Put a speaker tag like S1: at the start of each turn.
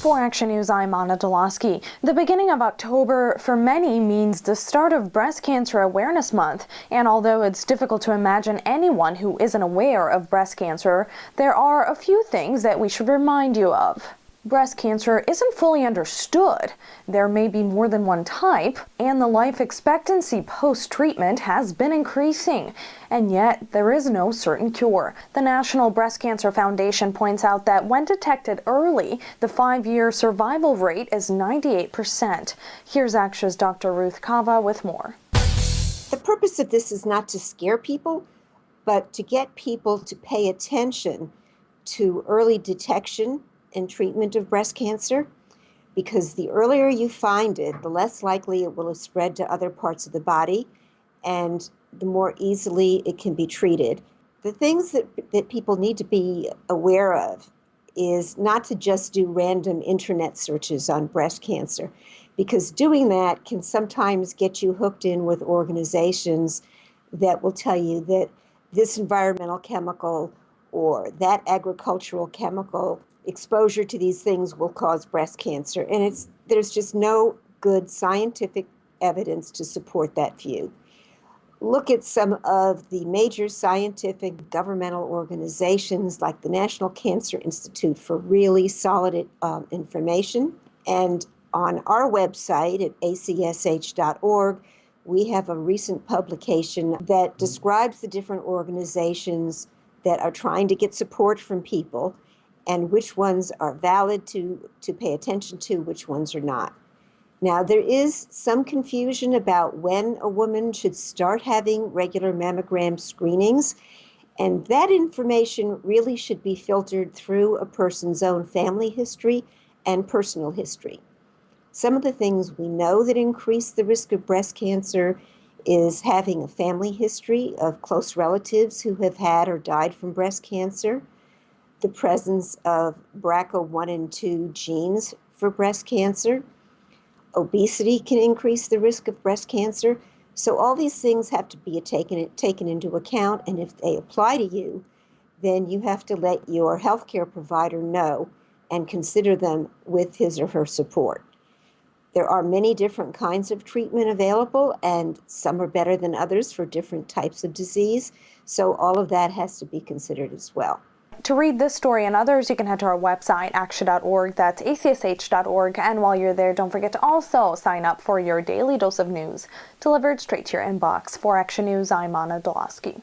S1: For Action News, I'm Anna Dolosky. The beginning of October for many means the start of Breast Cancer Awareness Month. And although it's difficult to imagine anyone who isn't aware of breast cancer, there are a few things that we should remind you of. Breast cancer isn't fully understood. There may be more than one type, and the life expectancy post-treatment has been increasing. And yet, there is no certain cure. The National Breast Cancer Foundation points out that when detected early, the 5-year survival rate is 98%. Here's ACTRA's Dr. Ruth Kava with more.
S2: The purpose of this is not to scare people, but to get people to pay attention to early detection and treatment of breast cancer, because the earlier you find it, the less likely it will have spread to other parts of the body, and the more easily it can be treated. The things that people need to be aware of is not to just do random internet searches on breast cancer, because doing that can sometimes get you hooked in with organizations that will tell you that this environmental chemical or that agricultural chemical exposure to these things will cause breast cancer. And there's just no good scientific evidence to support that view. Look at some of the major scientific governmental organizations like the National Cancer Institute for really solid information. And on our website at acsh.org, we have a recent publication that describes the different organizations that are trying to get support from people and which ones are valid to pay attention to, which ones are not. Now, there is some confusion about when a woman should start having regular mammogram screenings, and that information really should be filtered through a person's own family history and personal history. Some of the things we know that increase the risk of breast cancer is having a family history of close relatives who have had or died from breast cancer, the presence of BRCA1 and 2 genes for breast cancer. Obesity can increase the risk of breast cancer. So all these things have to be taken into account, and if they apply to you, then you have to let your healthcare provider know and consider them with his or her support. There are many different kinds of treatment available, and some are better than others for different types of disease. So all of that has to be considered as well.
S1: To read this story and others, you can head to our website, action.org. That's acsh.org. And while you're there, don't forget to also sign up for your daily dose of news delivered straight to your inbox. For Action News, I'm Anna Dolosky.